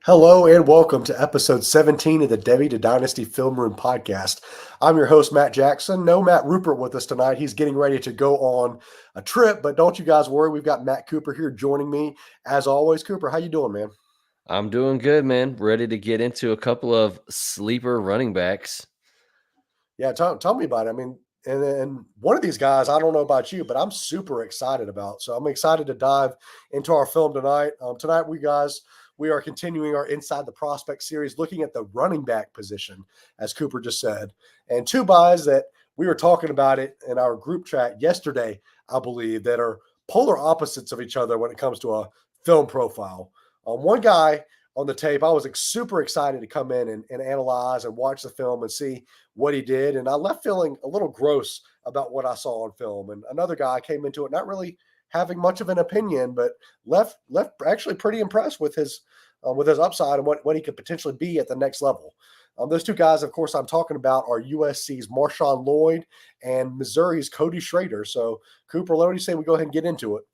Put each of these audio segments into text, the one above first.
Hello and welcome to episode 17 of the Devy to Dynasty Film Room podcast. I'm your host, Matt Jackson. No Matt Rupert with us tonight. He's getting ready to go on a trip, but don't you guys worry. We've got Matt Cooper here joining me. As always, Cooper, how you doing, man? I'm doing good, man. Ready to get into a couple of sleeper running backs. Yeah, tell me about it. I mean, and one of these guys, I don't know about you, but I'm super excited about. So I'm excited to dive into our film tonight. Tonight, we are continuing our Inside the Prospect series, looking at the running back position, as Cooper just said, and two guys that we were talking about it in our group chat yesterday, I believe, that are polar opposites of each other when it comes to a film profile. One guy on the tape, I was super excited to come in and analyze and watch the film and see what he did. And I left feeling a little gross about what I saw on film. And another guy came into it not really having much of an opinion, but left actually pretty impressed with his upside and what he could potentially be at the next level. Those two guys, of course, I'm talking about are USC's Marshawn Lloyd and Missouri's Cody Schrader. So, Cooper, what do you say we go ahead and get into it?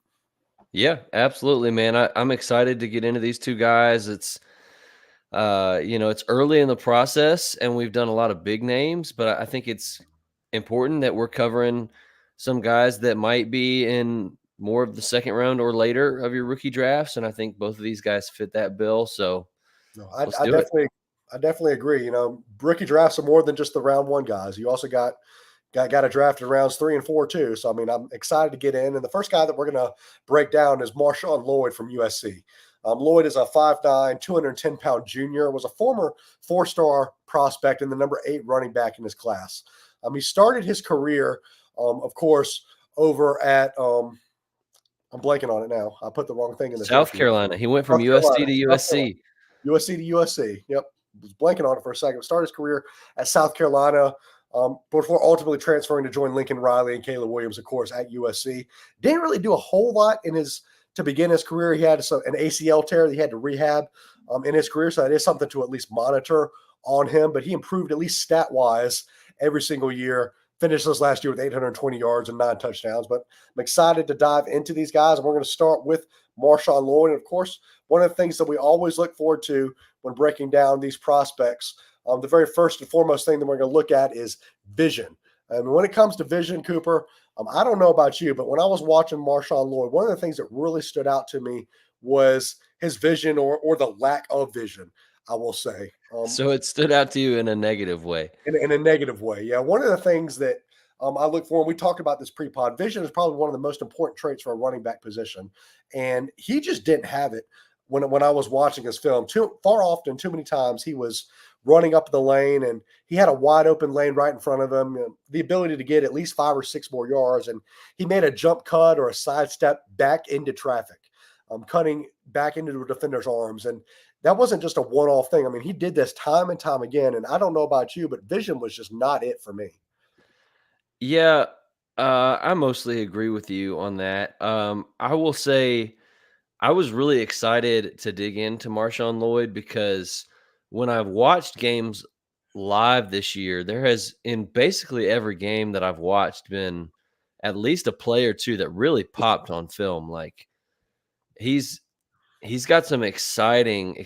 Yeah, absolutely, man. I'm excited to get into these two guys. It's early in the process and we've done a lot of big names, but I think it's important that we're covering some guys that might be in more of the second round or later of your rookie drafts. And I think both of these guys fit that bill. So No, let's do it. I definitely agree. You know, rookie drafts are more than just the round one guys. You also got a draft in rounds 3 and 4 too. So I mean, I'm excited to get in. And the first guy that we're going to break down is Marshawn Lloyd from USC. Lloyd is a 5'9", 210-pound junior. Was a former 4-star prospect and the number 8 running back in his class. He started his career, of course, over at I'm blanking on it now. I put the wrong thing in the South text sheet. Carolina. He went from South USC Carolina. to South Carolina. USC. USC to USC. Yep. Was blanking on it for a second. Started his career at South Carolina before ultimately transferring to join Lincoln Riley and Caleb Williams, of course, at USC. Didn't really do a whole lot to begin his career. He had an ACL tear that he had to rehab in his career, so that is something to at least monitor on him. But he improved at least stat-wise every single year. Finished this last year with 820 yards and 9 touchdowns. But I'm excited to dive into these guys, and we're going to start with Marshawn Lloyd. And, of course, one of the things that we always look forward to when breaking down these prospects, the very first and foremost thing that we're going to look at is vision. And when it comes to vision, Cooper, I don't know about you, but when I was watching Marshawn Lloyd, one of the things that really stood out to me was his vision or the lack of vision, I will say. So it stood out to you in a negative way. In a negative way. Yeah. One of the things that I look for, and we talked about this pre-pod, vision is probably one of the most important traits for a running back position. And he just didn't have it when I was watching his film. Too many times he was running up the lane and he had a wide open lane right in front of him, the ability to get at least 5 or 6 more yards. And he made a jump cut or a sidestep back into traffic, cutting back into the defender's arms. And that wasn't just a one-off thing. I mean, he did this time and time again. And I don't know about you, but vision was just not it for me. Yeah, I mostly agree with you on that. I will say I was really excited to dig into Marshawn Lloyd because when I've watched games live this year, there has in basically every game that I've watched been at least a play or two that really popped on film. Like he's he's got some exciting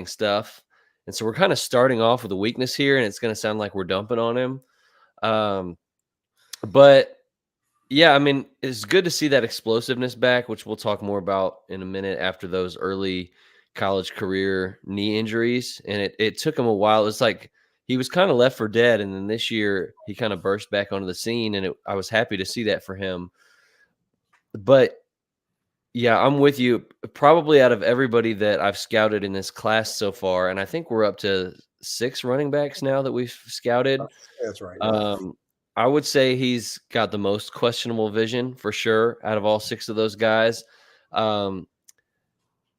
stuff. And so we're kind of starting off with a weakness here, and it's going to sound like we're dumping on him. Um, but yeah, I mean, it's good to see that explosiveness back, which we'll talk more about in a minute after those early college career knee injuries. And it took him a while. It's like he was kind of left for dead. And then this year he kind of burst back onto the scene. And I was happy to see that for him. But yeah, I'm with you. Probably out of everybody that I've scouted in this class so far, and I think we're up to 6 running backs now that we've scouted. That's right. Yeah. I would say he's got the most questionable vision for sure out of all 6 of those guys. Um,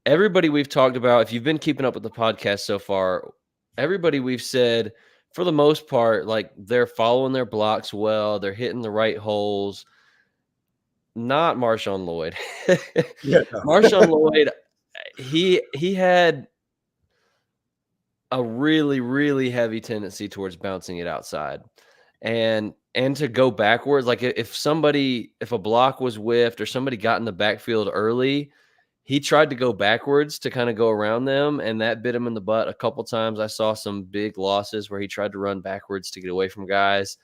Everybody we've talked about, if you've been keeping up with the podcast so far, everybody we've said, for the most part, like they're following their blocks well, they're hitting the right holes. Not Marshawn Lloyd. Yeah. No. Marshawn Lloyd, he had a really heavy tendency towards bouncing it outside. And to go backwards, like if a block was whiffed or somebody got in the backfield early, he tried to go backwards to kind of go around them, and that bit him in the butt a couple times. I saw some big losses where he tried to run backwards to get away from guys.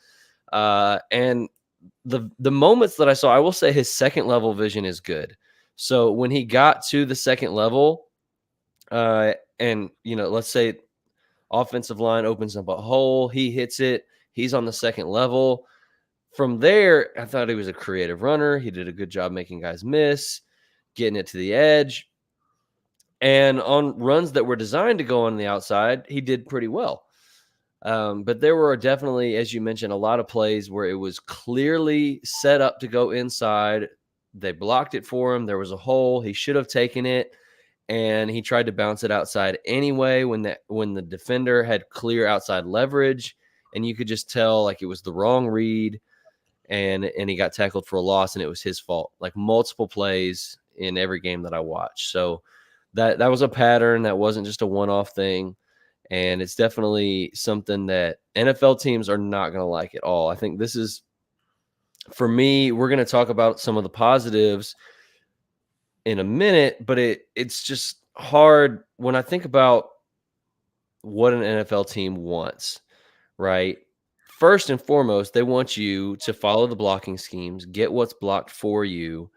And the moments that I saw, I will say his second level vision is good. So when he got to the second level, and let's say offensive line opens up a hole, he hits it, he's on the second level. From there, I thought he was a creative runner. He did a good job making guys miss, getting it to the edge. And on runs that were designed to go on the outside, he did pretty well. But there were definitely, as you mentioned, a lot of plays where it was clearly set up to go inside. They blocked it for him. There was a hole. He should have taken it, and he tried to bounce it outside anyway when the defender had clear outside leverage, and you could just tell like it was the wrong read, and he got tackled for a loss, and it was his fault. Like multiple plays in every game that I watched. So that was a pattern. That wasn't just a one-off thing. And it's definitely something that NFL teams are not going to like at all. I think this is, for me, we're going to talk about some of the positives in a minute, but it's just hard when I think about what an NFL team wants, right? First and foremost, they want you to follow the blocking schemes, get what's blocked for you,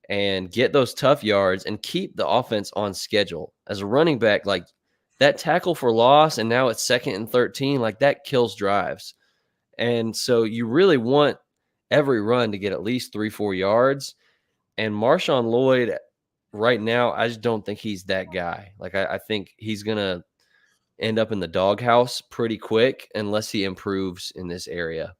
and get those tough yards and keep the offense on schedule. As a running back, like that tackle for loss, and now it's 2nd and 13, like that kills drives. And so you really want every run to get at least 3-4 yards. And Marshawn Lloyd, right now, I just don't think he's that guy. Like I think he's going to end up in the doghouse pretty quick unless he improves in this area.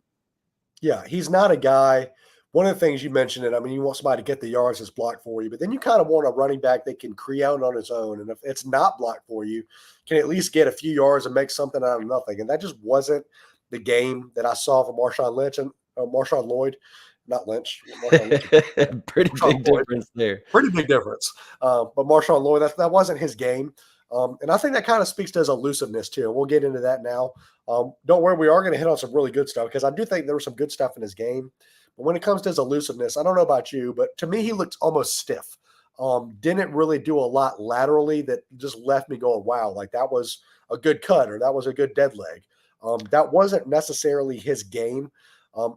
Yeah, he's not a guy. One of the things you mentioned, I mean, you want somebody to get the yards that's blocked for you, but then you kind of want a running back that can create on his own. And if it's not blocked for you, can at least get a few yards and make something out of nothing. And that just wasn't the game that I saw from Marshawn Lloyd, not Lynch. Pretty Marshawn big Lloyd. difference there. Pretty big difference. But Marshawn Lloyd, that wasn't his game. And I think that kind of speaks to his elusiveness too. We'll get into that now. Don't worry, we are going to hit on some really good stuff because I do think there was some good stuff in his game. But when it comes to his elusiveness, I don't know about you, but to me, he looked almost stiff. Didn't really do a lot laterally that just left me going, wow, like that was a good cut or that was a good dead leg. That wasn't necessarily his game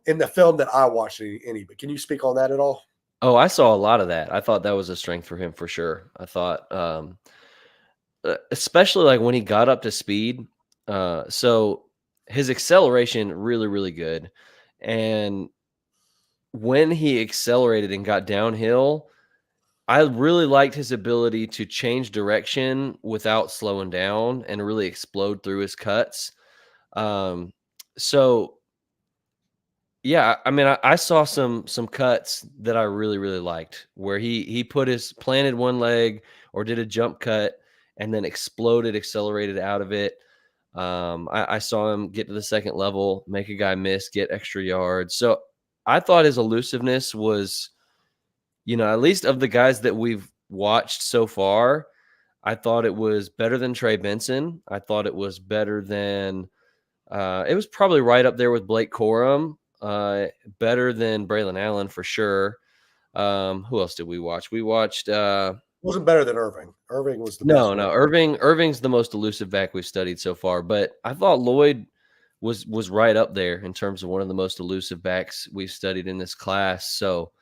in the film that I watched any. But can you speak on that at all? Oh, I saw a lot of that. I thought that was a strength for him for sure. I thought, especially like when he got up to speed. So his acceleration really, really good. And when he accelerated and got downhill, I really liked his ability to change direction without slowing down and really explode through his cuts. So yeah, I mean, I saw some cuts that I really, really liked where he planted one leg or did a jump cut and then accelerated out of it. I saw him get to the second level, make a guy miss, get extra yards. So I thought his elusiveness was, at least of the guys that we've watched so far, I thought it was better than Trey Benson. I thought it was better than it was probably right up there with Blake Corum. Better than Braylon Allen for sure. Who else did we watch? We watched Wasn't better than Irving. Irving was the best. No. Irving's the most elusive back we've studied so far, but I thought Lloyd was right up there in terms of one of the most elusive backs we've studied in this class. So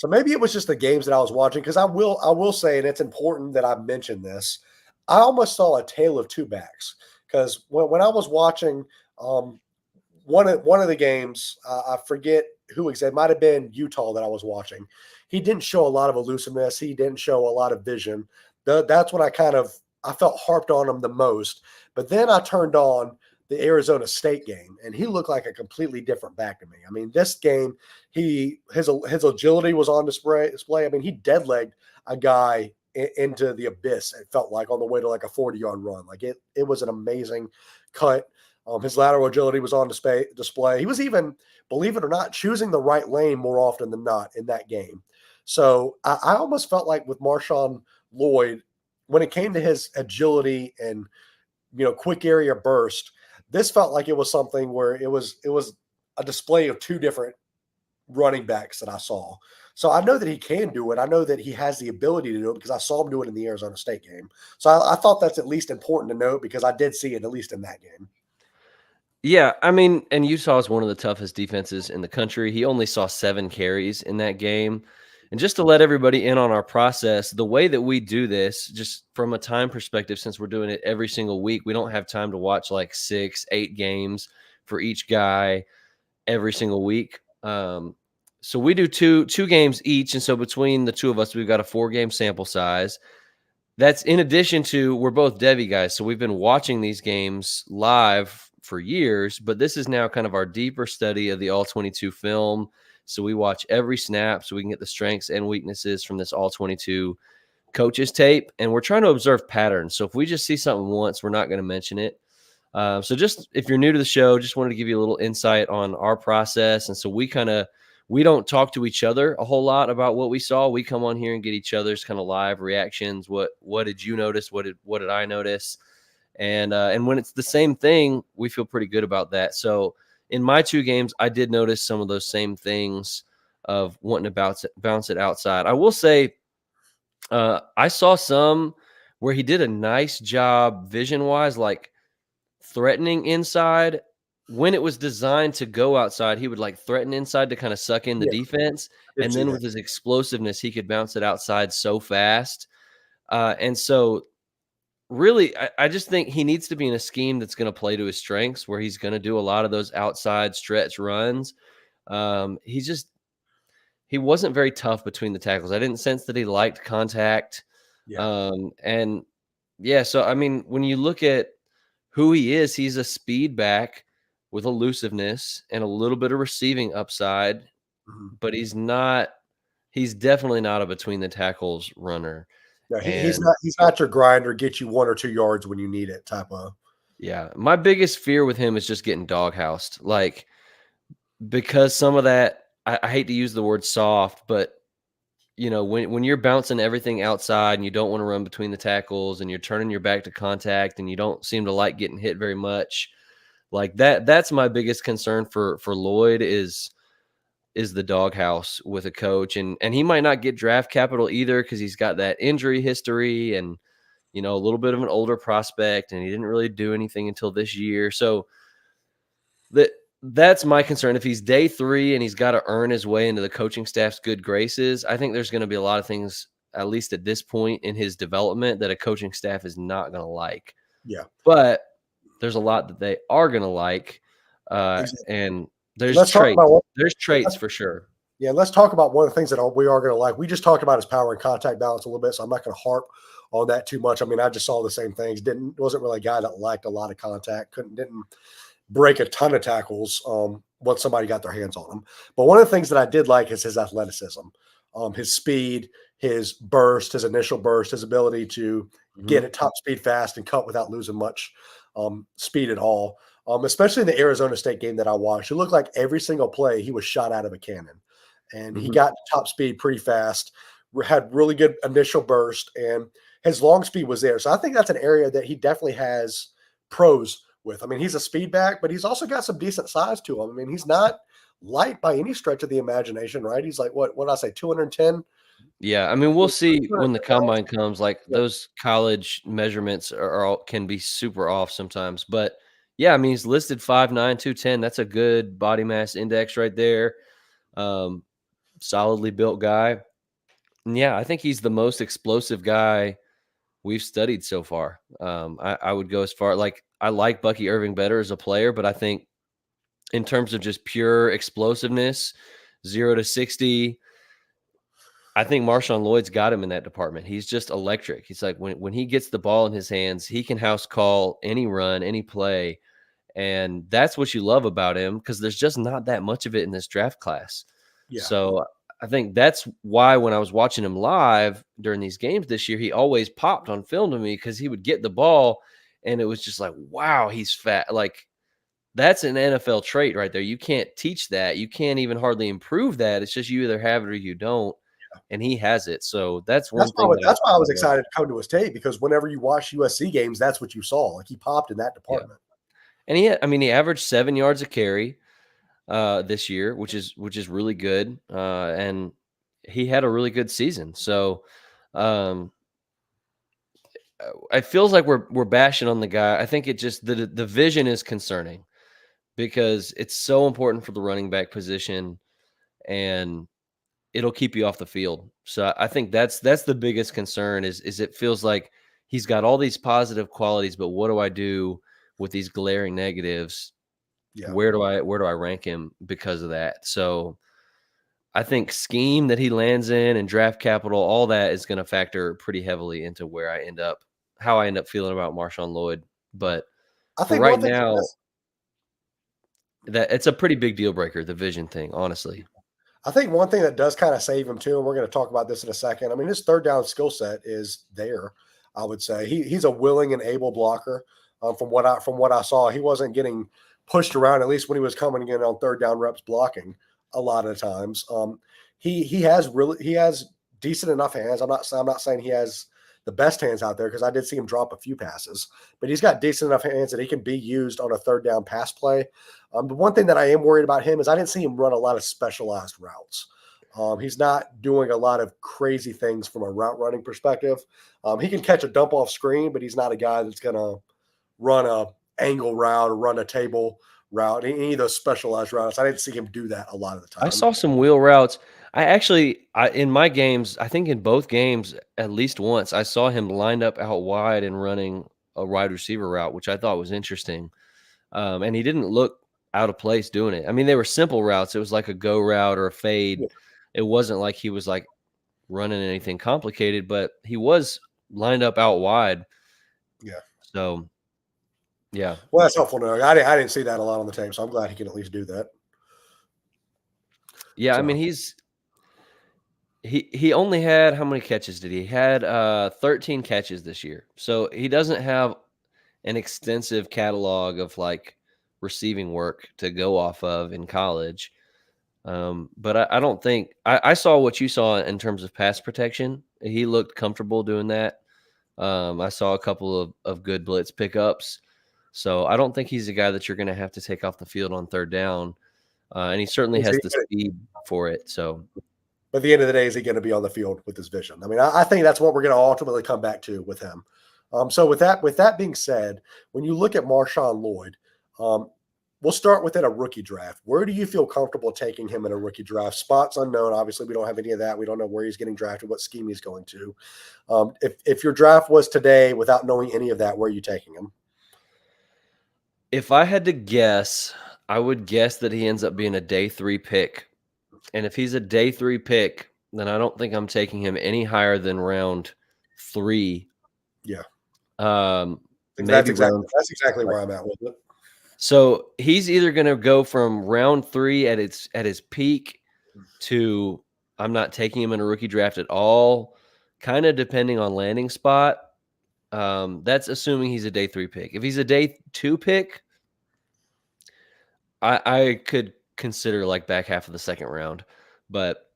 maybe it was just the games that I was watching because I will say, and it's important that I mention this, I almost saw a tale of two backs because when I was watching one of the games, I forget who exactly, it might have been Utah that I was watching. He didn't show a lot of elusiveness. He didn't show a lot of vision. That's when I felt harped on him the most. But then I turned on the Arizona State game, and he looked like a completely different back to me. I mean, this game, his agility was on display. I mean, he dead-legged a guy into the abyss, it felt like, on the way to like a 40-yard run. Like it was an amazing cut. His lateral agility was on display. He was even, believe it or not, choosing the right lane more often than not in that game. So I almost felt like with Marshawn Lloyd, when it came to his agility and, quick area burst, this felt like it was something where it was a display of two different running backs that I saw. So I know that he can do it. I know that he has the ability to do it because I saw him do it in the Arizona State game. So I thought that's at least important to note because I did see it at least in that game. Yeah, I mean, and Utah is one of the toughest defenses in the country. He only saw 7 carries in that game. And just to let everybody in on our process, the way that we do this, just from a time perspective, since we're doing it every single week, we don't have time to watch like 6, 8 games for each guy every single week. So we do two games each, and so between the two of us, we've got a 4-game sample size. That's in addition to we're both Devy guys, so we've been watching these games live for years, but this is now kind of our deeper study of the all 22 film. So we watch every snap so we can get the strengths and weaknesses from this all 22 coaches tape, and we're trying to observe patterns. So if we just see something once, we're not going to mention it. So just if you're new to the show, just wanted to give you a little insight on our process. And so we don't talk to each other a whole lot about what we saw. We come on here and get each other's kind of live reactions. What did you notice? What did I notice? And when it's the same thing, we feel pretty good about that. So in my 2 games, I did notice some of those same things of wanting to bounce it outside. I will say I saw some where he did a nice job vision wise, like threatening inside. When it was designed to go outside, he would like threaten inside to kind of suck in the Yeah, defense. I did And see then that. with his explosiveness, he could bounce it outside so fast. And so really, I just think he needs to be in a scheme that's going to play to his strengths, where he's going to do a lot of those outside stretch runs. He wasn't very tough between the tackles. I didn't sense that he liked contact. Yeah. And yeah, so I mean, when you look at who he is, he's a speed back with elusiveness and a little bit of receiving upside, Mhm. but he's definitely not a between the tackles runner. Yeah, And he's not your grinder, get you 1 or 2 yards when you need it type of. yeah, my biggest fear with him is just getting doghoused. Like, because some of that, I hate to use the word soft, but when you're bouncing everything outside and you don't want to run between the tackles and you're turning your back to contact and you don't seem to like getting hit very much, like that's my biggest concern for Lloyd is the doghouse with a coach. And he might not get draft capital either because he's got that injury history and a little bit of an older prospect, and he didn't really do anything until this year. So that's my concern. If he's day 3 and he's got to earn his way into the coaching staff's good graces, I think there's going to be a lot of things, at least at this point in his development, that a coaching staff is not going to like. Yeah, But there's a lot that they are going to like, exactly. and And there's let's talk about traits. what. There's traits Let's, for sure. yeah, let's talk about one of the things that we are going to like. We just talked about his power and contact balance a little bit, so I'm not going to harp on that too much. I mean, I just saw the same things. Wasn't really a guy that liked a lot of contact. Didn't break a ton of tackles once somebody got their hands on him. But one of the things that I did like is his athleticism, his speed, his burst, his initial burst, his ability to Mhm. get at top speed fast and cut without losing much speed at all. Especially in the Arizona State game that I watched, it looked like every single play he was shot out of a cannon, and he Mhm. got top speed pretty fast. Had really good initial burst, and his long speed was there. So I think that's an area that he definitely has pros with. I mean, he's a speed back, but he's also got some decent size to him. I mean, he's not light by any stretch of the imagination, right? He's like what did I say, 210? Yeah, I mean, we'll see when the 210 pounds? combine comes. Like Yeah. those college measurements can be super off sometimes. But yeah, I mean, he's listed 5'9", 210. That's a good body mass index right there. Um, Solidly built guy. And yeah, I think he's the most explosive guy we've studied so far. I would go as far, like, I like Bucky Irving better as a player, but I think in terms of just pure explosiveness, 0 to 60, I think Marshawn Lloyd's got him in that department. He's just electric. He's like, when he gets the ball in his hands, he can house call any run, any play. And that's what you love about him, because there's just not that much of it in this draft class. Yeah. So I think that's why when I was watching him live during these games this year, he always popped on film to me, because he would get the ball and it was just like, wow, he's fat. Like, that's an NFL trait right there. You can't teach that. You can't even hardly improve that. It's just you either have it or you don't. And he has it. So that's one thing that That's why I was I love. excited to come to his tape, because whenever you watch USC games, that's what you saw. Like, he popped in that Yeah. department. And he averaged 7 yards a carry this year, which is really good. And he had a really good season. So, um, it feels like we're bashing on the guy. I think it just the vision is concerning because it's so important for the running back position, and it'll keep you off the field. So I think that's the biggest concern is it feels like he's got all these positive qualities, but what do I do with these glaring negatives? Yeah. Where do I rank him because of that? So I think scheme that he lands in and draft capital, all that is going to factor pretty heavily into where I end up, how I end up feeling about Marshawn Lloyd. But I for think right one thing now, that it's a pretty big deal breaker, the vision thing, honestly. I think one thing that does kind of save him too, and we're going to talk about this in a second. I mean, his third down skill set is there. I would say he's a willing and able blocker. From what I saw, he wasn't getting pushed around. At least when he was coming in on third down reps blocking, a lot of times. He has decent enough hands. I'm not saying he has the best hands out there because I did see him drop a few passes, but he's got decent enough hands that he can be used on a third down pass play. The one thing that I am worried about him is I didn't see him run a lot of specialized routes. He's not doing a lot of crazy things from a route running perspective. He can catch a dump off screen, but he's not a guy that's going to run a angle route or run a table route, any of those specialized routes. I didn't see him do that a lot of the I time. saw some wheel routes. In my games, I think in both games, at least once, I saw him lined up out wide and running a wide receiver route, which I thought was interesting. And he didn't look out of place doing it. I mean, they were simple routes. It was like a go route or a fade. Yeah. It wasn't like he was like running anything complicated, but he was lined up out wide. Yeah. So, yeah. Well, that's helpful to know. I didn't see that a lot on the tape, so I'm glad he can at least do that. Yeah, I mean, So he only had, how many catches did he? He had 13 catches this year. So he doesn't have an extensive catalog of like receiving work to go off of in college. But I don't think I saw what you saw in terms of pass protection. He looked comfortable doing that. I saw a couple of good blitz pickups. So I don't think he's a guy that you're going to have to take off the field on third down. And he certainly is has he the gonna- speed for it. So but at the end of the day, is he going to be on the field with his vision? I mean, I think that's what we're going to ultimately come back to with him. So with that being said, when you look at Marshawn Lloyd, um, we'll start within a rookie draft. Where do you feel comfortable taking him in a rookie draft? Spots unknown. Obviously, we don't have any of that. We don't know where he's getting drafted, what scheme he's going to. If your draft was today without knowing any of that, where are you taking him? if I had to guess, I would guess that he ends up being a day 3 pick. And if he's a day 3 pick, then I don't think I'm taking him any higher than round 3. Yeah, Um, that's maybe exactly round. that's exactly where I'm at with it. So he's either going to go from round 3 at his peak to I'm not taking him in a rookie draft at all, kind of depending on landing spot. That's assuming he's a day 3 pick. If he's a day 2 pick, I could consider like back half of the second round, but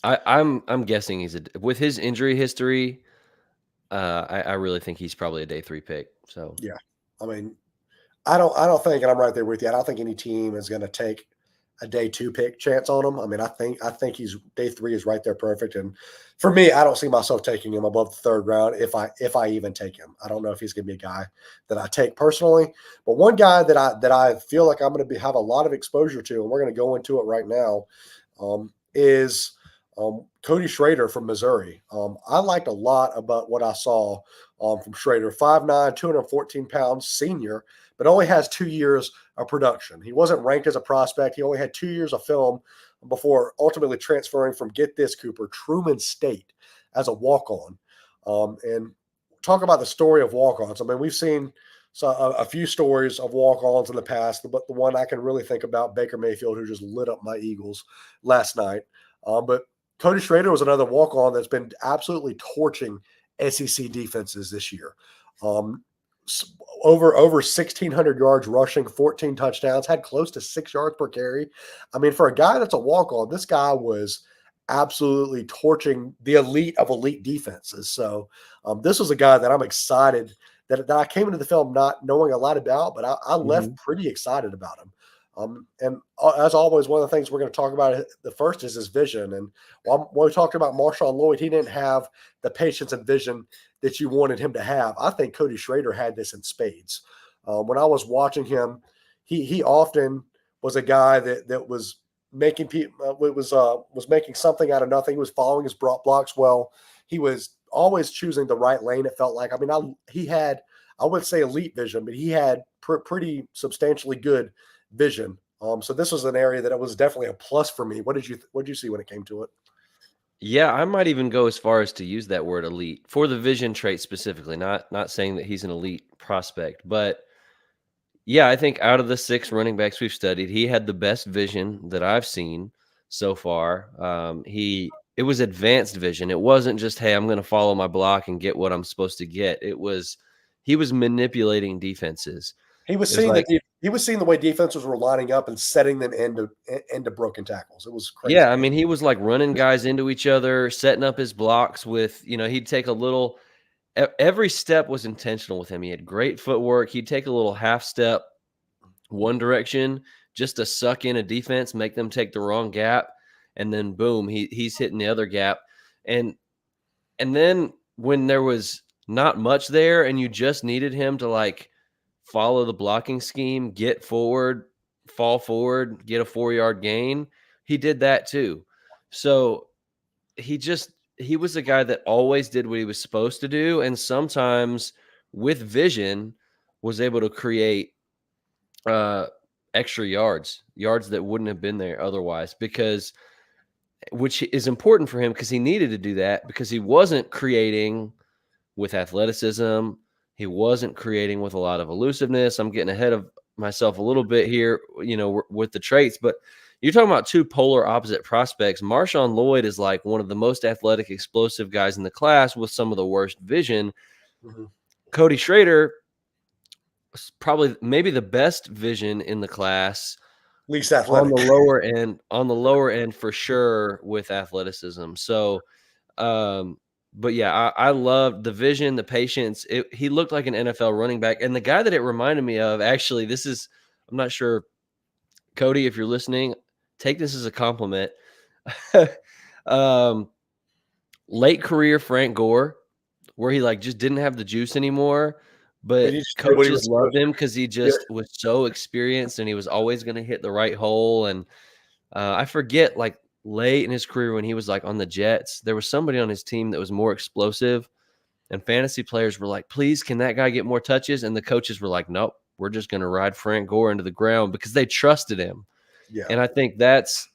I'm guessing with his injury history. I really think he's probably a day 3 pick. So Yeah, I mean, I don't think, and I'm right there with you. I don't think any team is going to take a day 2 pick chance on him. I mean, I think he's day 3 is right there perfect. And for me, I don't see myself taking him above the third round if I even take him. I don't know if he's going to be a guy that I take personally. But one guy that I feel like I'm going to have a lot of exposure to, and we're going to go into it right now, is Cody Schrader from Missouri. I liked a lot about what I saw from Schrader. 5'9", 214 pounds, senior, but only has 2 years of production. He wasn't ranked as a prospect. He only had 2 years of film before ultimately transferring from, get this, Cooper, Truman State as a walk-on. And talk about the story of walk-ons. I mean, we've seen a few stories of walk-ons in the past, but the one I can really think about, Baker Mayfield, who just lit up my Eagles last night. But Cody Schrader was another walk-on that's been absolutely torching SEC defenses this year. Over 1,600 yards rushing, 14 touchdowns, had close to 6 yards per carry. I mean, for a guy that's a walk-on, this guy was absolutely torching the elite of elite defenses. So this was a guy that I'm excited that I came into the film not knowing a lot about, but I left pretty excited about him. And as always, one of the things we're going to talk about the first is his vision. And when we talked about Marshawn Lloyd, he didn't have the patience and vision that you wanted him to have. I think Cody Schrader had this in spades. When I was watching him, he often was a guy that was making people was making something out of nothing. He was following his blocks well. He was always choosing the right lane. It felt like. I mean, he had, I wouldn't say elite vision, but he had pretty substantially good vision. So this was an area that it was definitely a plus for me. What did you see when it came to it? Yeah, I might even go as far as to use that word elite for the vision trait specifically, not saying that he's an elite prospect, but yeah, I think out of the 6 running backs we've studied, he had the best vision that I've seen so far. It was advanced vision. It wasn't just, hey, I'm going to follow my block and get what I'm supposed to get. He was manipulating defenses. He was It was seeing like, he was seeing the way defenses were lining up and setting them into broken tackles. It was crazy. yeah, I mean, he was like running guys into each other, setting up his blocks with, he'd take a little, every step was intentional with him. He had great footwork. He'd take a little half step one direction just to suck in a defense, make them take the wrong gap, and then boom, he's hitting the other gap. And then when there was not much there and you just needed him to like follow the blocking scheme, get forward, fall forward, get a 4-yard gain, he did that too. So he was a guy that always did what he was supposed to do, and sometimes with vision was able to create extra yards that wouldn't have been there otherwise, because which is important for him because he needed to do that because he wasn't creating with athleticism. He wasn't creating with a lot of elusiveness. I'm getting ahead of myself a little bit here, with the traits, but you're talking about 2 polar opposite prospects. Marshawn Lloyd is like one of the most athletic, explosive guys in the class with some of the worst vision. Mhm. Cody Schrader was probably maybe the best vision in the class Least athletic. on the lower end for sure with athleticism. So, but yeah, I loved the vision, the patience. He looked like an NFL running back. And the guy that it reminded me of, actually, I'm not sure, Cody, if you're listening, take this as a compliment. um, Late career Frank Gore, where he like just didn't have the juice anymore, But but he just did what he coaches was loved supposed him because he to. just was so experienced and he was always going to hit the right hole. And I forget, like late in his career when he was like on the Jets, there was somebody on his team that was more explosive, and fantasy players were like, "Please, can that guy get more touches?" And the coaches were like, "Nope, we're just going to ride Frank Gore into the ground," because they trusted him. Yeah. And I think that's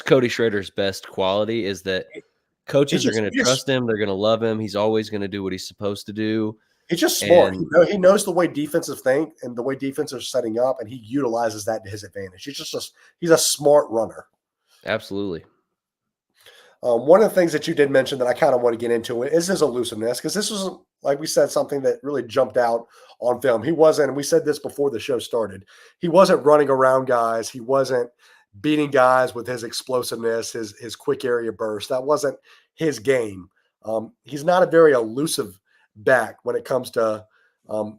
Cody Schrader's best quality, is that He's coaches are just going to trust him. They're going to love him. He's always going to do what he's supposed to do. he's just smart. And He knows the way defenses think and the way defenses are setting up, and he utilizes that to his advantage. He's a smart runner. absolutely. One of the things that you did mention that I kind of want to get into is his elusiveness, because this was, like we said, something that really jumped out on film. He wasn't, and we said this before the show started, he wasn't running around guys. He wasn't beating guys with his explosiveness, his quick area burst. That wasn't his game. He's not a very elusive back when it comes to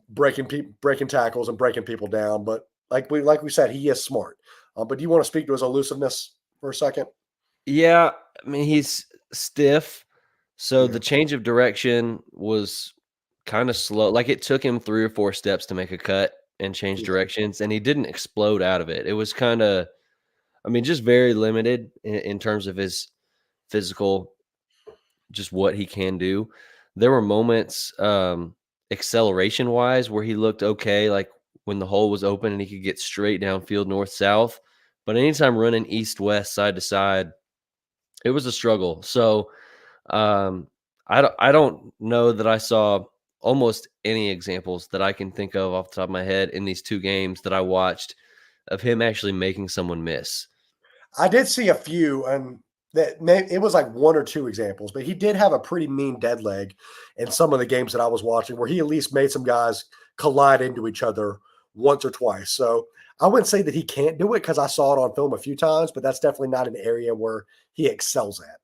breaking tackles and breaking people down. But like we said, he is smart. But do you want to speak to his elusiveness for a second? Yeah, I mean, he's stiff. So Yeah. the change of direction was kind of slow. Like it took him 3 or 4 steps to make a cut and change Yeah. directions, and he didn't explode out of it. It was kind of, I mean, just very limited in terms of his physical, just what he can do. There were moments, acceleration wise, where he looked okay, like when the hole was open and he could get straight downfield north south. But anytime running east west, side to side, it was a struggle. So I don't know that I saw almost any examples that I can think of off the top of my head in these 2 games that I watched of him actually making someone miss. I did see a few, and it was like 1 or 2 examples, but he did have a pretty mean dead leg in some of the games that I was watching, where he at least made some guys collide into each other once or twice. So I wouldn't say that he can't do it, because I saw it on film a few times, but that's definitely not an area where he excels at.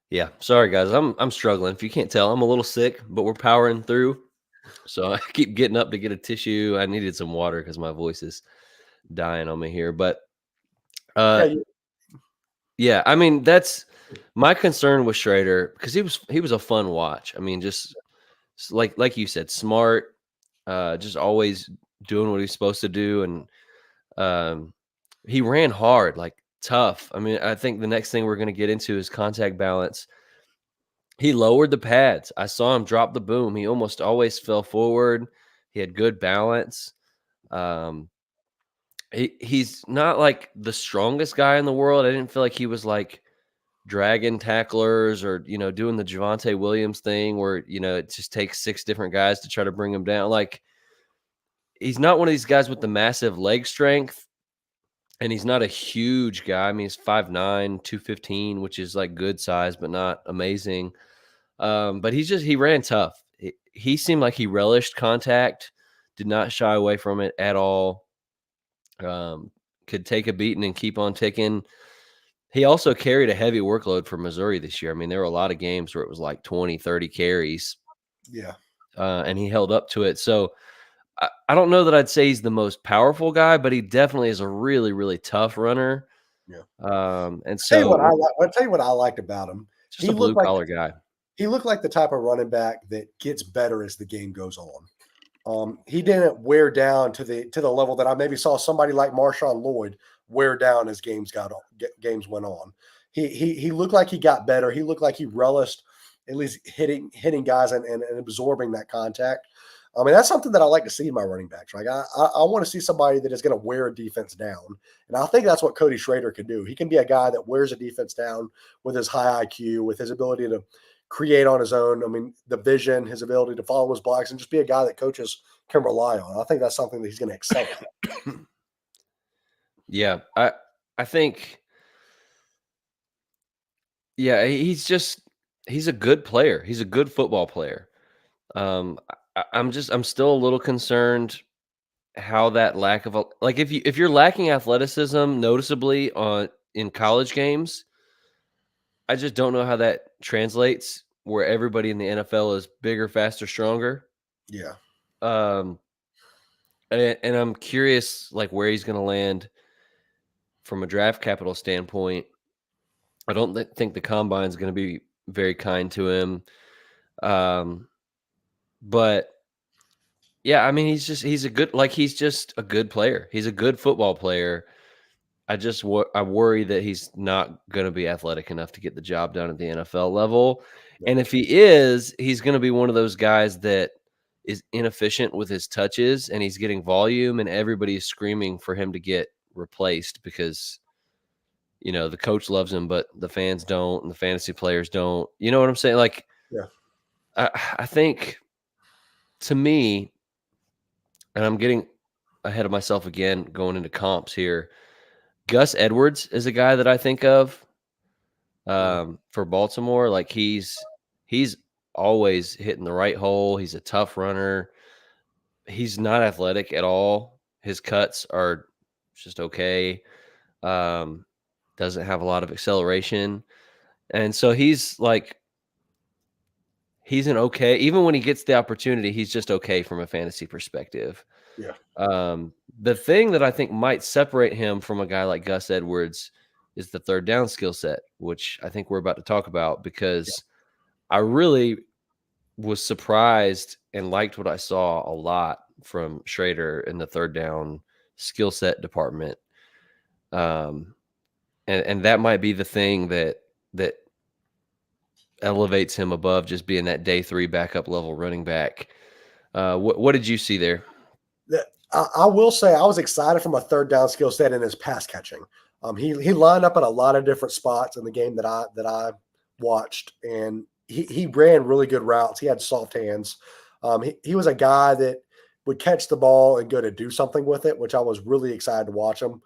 Yeah, sorry guys, I'm struggling. If you can't tell, I'm a little sick, but we're powering through. So I keep getting up to get a tissue. I needed some water because my voice is dying on me here. But Yeah, uh, yeah, I mean that's my concern with Schrader because he was a fun watch. I mean, just like you said, smart, just always doing what he's supposed to do, and um, he ran hard, like tough. I mean, I think the next thing we're going to get into is contact balance. He lowered the pads. I saw him drop the boom. He almost always fell forward. He had good balance. Um, he's not like the strongest guy in the world. I didn't feel like he was like dragging tacklers or doing the Javonte Williams thing where it just takes six different guys to try to bring him down. Like he's not one of these guys with the massive leg strength, and he's not a huge guy. I mean, he's 5'9", 215, which is like good size, but not amazing. But he ran tough. He seemed like he relished contact, did not shy away from it at all. Could take a beating and keep on ticking. He also carried a heavy workload for Missouri this year. I mean, there were a lot of games where it was like 20, 30 carries, yeah, and he held up to it. So I don't know that I'd say he's the most powerful guy, but he definitely is a really, really tough runner. yeah. And Tell you what I so like. I'll tell you what I liked about him. just He a blue looked like collar guy. he looked like the type of running back that gets better as the game goes on. He didn't wear down to the level that I maybe saw somebody like Marshawn Lloyd wear down as games went on. He looked like he got better. He looked like he relished at least hitting guys and absorbing that contact. I mean, that's something that I like to see in my running backs. Like I want to see somebody that is going to wear a defense down, and I think that's what Cody Schrader can do. He can be a guy that wears a defense down with his high IQ, with his ability to create on his own. I mean, the vision, his ability to follow his blocks, and just be a guy that coaches can rely on. I think that's something that he's going to excel at. Yeah, I think yeah, he's a good player. He's a good football player. I'm still a little concerned how that lack of like if you're lacking athleticism noticeably on in college games, I just don't know how that translates where everybody in the NFL is bigger, faster, stronger. Yeah, Um, and I'm curious like where he's going to land from a draft capital standpoint. I don't think the combine is going to be very kind to him. Um, but yeah, I mean, he's just a good player. He's a good football player. I worry that he's not going to be athletic enough to get the job done at the NFL level. yeah, And if he is, he's going to be one of those guys that is inefficient with his touches and he's getting volume and everybody is screaming for him to get replaced because the coach loves him, but the fans don't and the fantasy players don't. You know what I'm saying? Like yeah, I think to me, and I'm getting ahead of myself again going into comps here. Gus Edwards is a guy that I think of mm, for Baltimore. Like he's always hitting the right hole. He's a tough runner. He's not athletic at all. His cuts are just okay. Um, doesn't have a lot of acceleration, and so he's an okay. Even when he gets the opportunity, he's just okay from a fantasy perspective. yeah, The thing that I think might separate him from a guy like Gus Edwards is the third down skill set, which I think we're about to talk about yeah, because I really was surprised and liked what I saw a lot from Schrader in the third down skill set department. Um, and that might be the thing that elevates him above just being that day three backup level running back. What did you see there? I will say I was excited from a third down skill set in his pass catching. He lined up in a lot of different spots in the game that I watched, and he ran really good routes. He had soft hands. He was a guy that would catch the ball and go to do something with it, which I was really excited to watch him.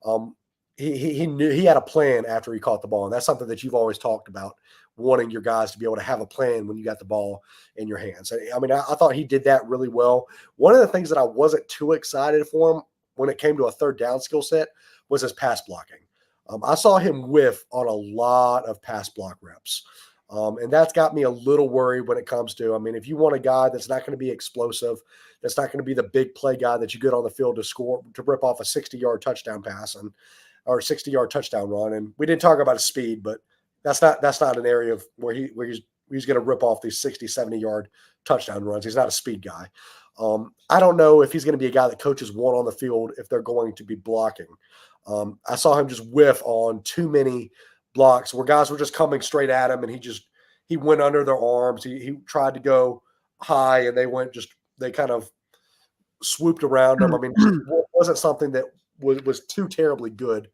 Um, he knew he had a plan after he caught the ball, and that's something that you've always talked about, wanting your guys to be able to have a plan when you got the ball in your hands. I mean, I thought he did that really well. One of the things that I wasn't too excited for him when it came to a third down skill set was his pass blocking. I saw him whiff on a lot of pass block reps. And that's got me a little worried when it comes to, I mean, if you want a guy that's not going to be explosive, that's not going to be the big play guy that you get on the field to score, to rip off a 60-yard touchdown pass or 60-yard touchdown run. And we didn't talk about his speed, but that's not an area of where he's going to rip off these 60, 70-yard touchdown runs. He's not a speed guy. I don't know if he's going to be a guy that coaches want on the field if they're going to be blocking. I saw him just whiff on too many blocks where guys were just coming straight at him, and he went under their arms. He tried to go high, and they kind of swooped around him. I mean, it wasn't something that was too terribly good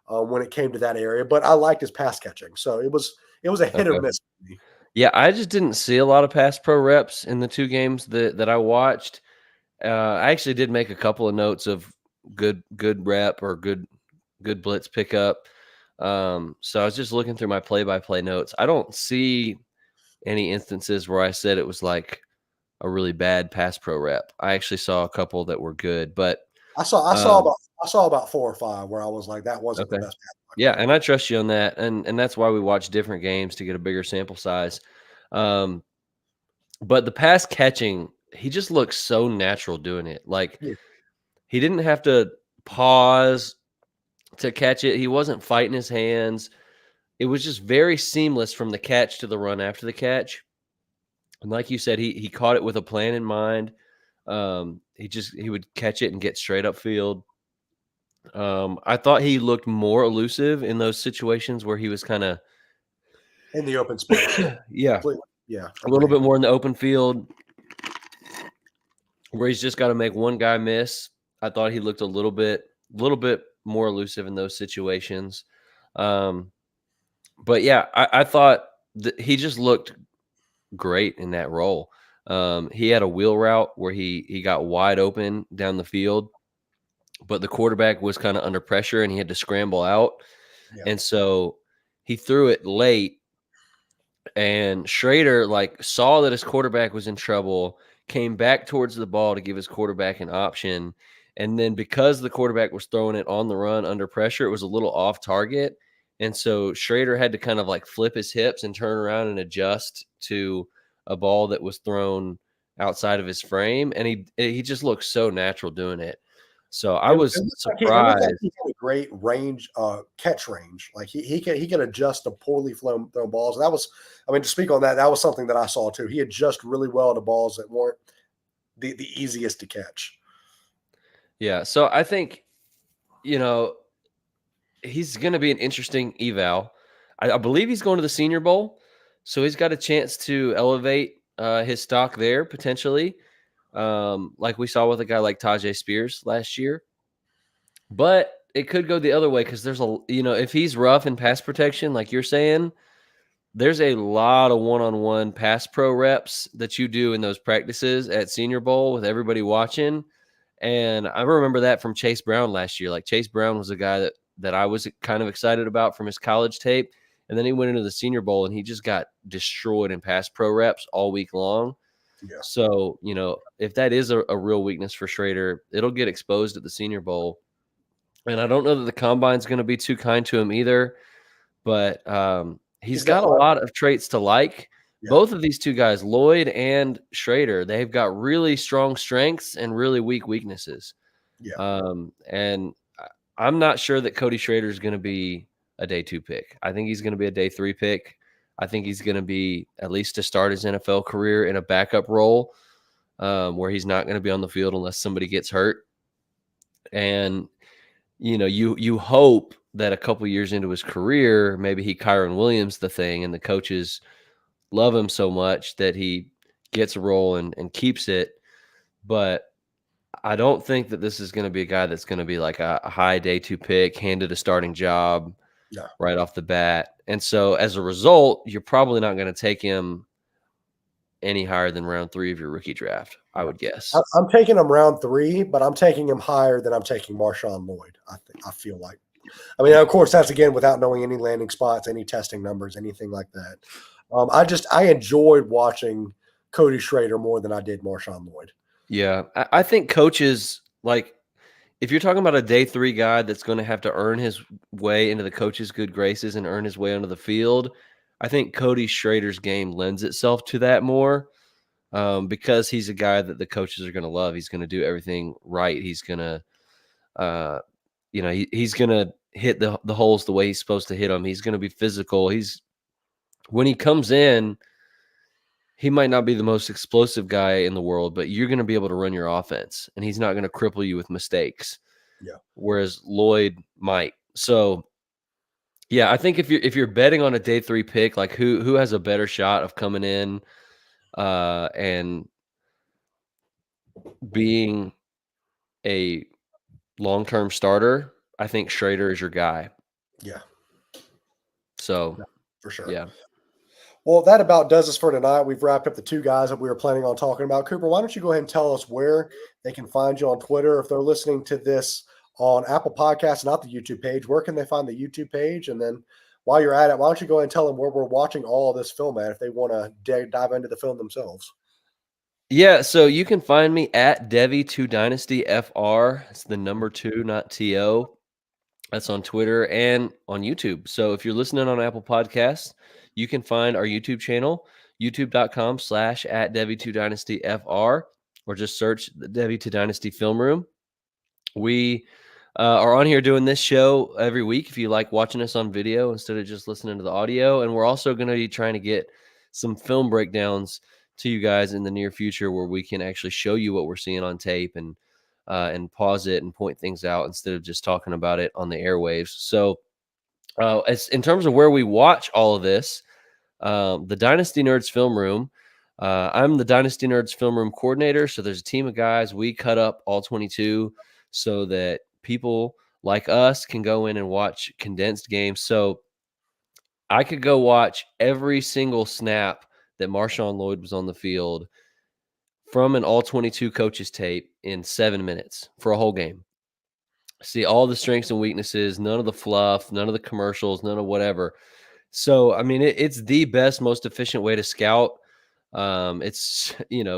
when it came to that area, but I liked his pass catching. So it was a hit or miss for me. Yeah, I just didn't see a lot of pass pro reps in the 2 games that I watched. I actually did make a couple of notes of good rep or good blitz pickup. So I was just looking through my play-by-play notes. I don't see any instances where I said it was like a really bad pass pro rep. I actually saw a couple that were good, but I saw about 4 or 5 where I was like, that wasn't the okay. best pass. Yeah, and I trust you on that, and that's why we watch different games to get a bigger sample size. But the pass catching, he just looks so natural doing it. Like Yeah. he didn't have to pause to catch it. He wasn't fighting his hands. It was just very seamless from the catch to the run after the catch. And like you said, he caught it with a plan in mind. He would catch it and get straight up field. I thought he looked more elusive in those situations where he was kind of In the open space. yeah, Yeah. a little bit more in the open field where he's just got to make one guy miss. I thought he looked a little bit more elusive in those situations. But yeah, I thought that he just looked great in that role. He had a wheel route where he got wide open down the field, but the quarterback was kind of under pressure and he had to scramble out. Yeah. And so he threw it late, and Schrader saw that his quarterback was in trouble, came back towards the ball to give his quarterback an option. And then because the quarterback was throwing it on the run under pressure, it was a little off target. And so Schrader had to kind of flip his hips and turn around and adjust to a ball that was thrown outside of his frame. And he just looked so natural doing it. So I was surprised. He had a great range, catch range. Like he can adjust to poorly thrown balls. And that was, I mean, to speak on that, that was something that I saw too. He adjusted really well to balls that weren't the easiest to catch. Yeah. So I think, he's going to be an interesting eval. I believe he's going to the Senior Bowl, so he's got a chance to elevate his stock there potentially, like we saw with a guy like Tajay Spears last year. But it could go the other way because there's if he's rough in pass protection, like you're saying, there's a lot of one-on-one pass pro reps that you do in those practices at Senior Bowl with everybody watching. And I remember that from Chase Brown last year. Like Chase Brown was a guy that I was kind of excited about from his college tape. And then he went into the Senior Bowl and he just got destroyed in pass pro reps all week long. Yeah. So, if that is a real weakness for Schrader, it'll get exposed at the Senior Bowl. And I don't know that the combine's going to be too kind to him either, but he's got a lot of traits to like. Yeah. Both of these two guys, Lloyd and Schrader, they've got really strong strengths and really weak weaknesses. Yeah. And I'm not sure that Cody Schrader is going to be a day 2 pick. I think he's going to be a day 3 pick. I think he's going to be, at least to start his NFL career, in a backup role where he's not going to be on the field unless somebody gets hurt. And, you hope that a couple years into his career, maybe he Kyron Williams the thing, and the coaches love him so much that he gets a role and keeps it. But I don't think that this is going to be a guy that's going to be like a high day 2 pick, handed a starting job right off the bat. And so as a result, you're probably not going to take him any higher than round 3 of your rookie draft, I would guess. I'm taking him round 3, but I'm taking him higher than I'm taking Marshawn Lloyd. I feel like. I mean, of course, that's again without knowing any landing spots, any testing numbers, anything like that. I enjoyed watching Cody Schrader more than I did Marshawn Lloyd. Yeah, I think coaches, if you're talking about a day 3 guy that's going to have to earn his way into the coach's good graces and earn his way onto the field, I think Cody Schrader's game lends itself to that more, because he's a guy that the coaches are going to love. He's going to do everything right. He's going to, uh, he's going to hit the holes the way he's supposed to hit them. He's going to be physical. When he comes in, he might not be the most explosive guy in the world, but you're going to be able to run your offense, and he's not going to cripple you with mistakes. Yeah. Whereas Lloyd might. So, yeah, I think if you're betting on a day 3 pick, like who has a better shot of coming in and being a long-term starter, I think Schrader is your guy. Yeah. So, Yeah, for sure. yeah. Well, that about does us for tonight. We've wrapped up the 2 guys that we were planning on talking about. Cooper, why don't you go ahead and tell us where they can find you on Twitter? If they're listening to this on Apple Podcasts, not the YouTube page, where can they find the YouTube page? And then while you're at it, why don't you go ahead and tell them where we're watching all of this film at if they want to dive into the film themselves? Yeah, so you can find me at Devy2Dynasty FR. It's the number 2, not TO. That's on Twitter and on YouTube. So if you're listening on Apple Podcasts, you can find our YouTube channel, youtube.com/at Devy2DynastyFR, or just search the Devy2Dynasty Film Room. We are on here doing this show every week if you like watching us on video instead of just listening to the audio. And we're also going to be trying to get some film breakdowns to you guys in the near future where we can actually show you what we're seeing on tape and pause it and point things out instead of just talking about it on the airwaves. So, as in terms of where we watch all of this, the Dynasty Nerds Film Room. I'm the Dynasty Nerds Film Room coordinator. So there's a team of guys. We cut up all 22 so that people like us can go in and watch condensed games. So I could go watch every single snap that Marshawn Lloyd was on the field from an all 22 coaches tape in 7 minutes for a whole game. See all the strengths and weaknesses, none of the fluff, none of the commercials, none of whatever. So, I mean, it's the best, most efficient way to scout. It's,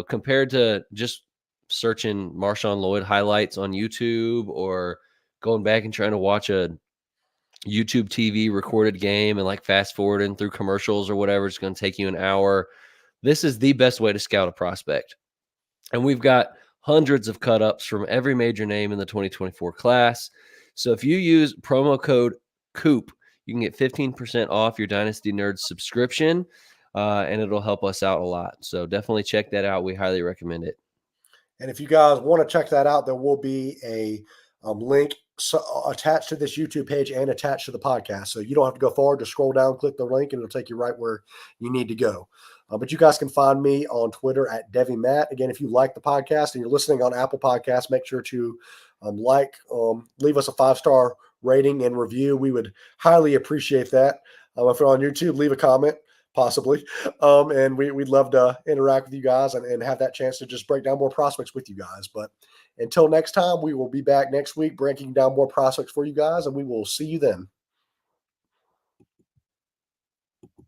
compared to just searching Marshawn Lloyd highlights on YouTube or going back and trying to watch a YouTube TV recorded game and like fast forwarding through commercials or whatever. It's going to take you an hour. This is the best way to scout a prospect. And we've got hundreds of cut ups from every major name in the 2024 class. So if you use promo code COOP, you can get 15% off your Dynasty Nerds subscription, and it'll help us out a lot. So definitely check that out. We highly recommend it. And if you guys want to check that out, there will be a link attached to this YouTube page and attached to the podcast. So you don't have to go forward, just scroll down, click the link, and it'll take you right where you need to go. But you guys can find me on Twitter at DevyMatt. Again, if you like the podcast and you're listening on Apple Podcasts, make sure to leave us a 5-star rating and review. We would highly appreciate that. If you're on YouTube, leave a comment, possibly. And we'd love to interact with you guys and have that chance to just break down more prospects with you guys. But until next time, we will be back next week breaking down more prospects for you guys, and we will see you then.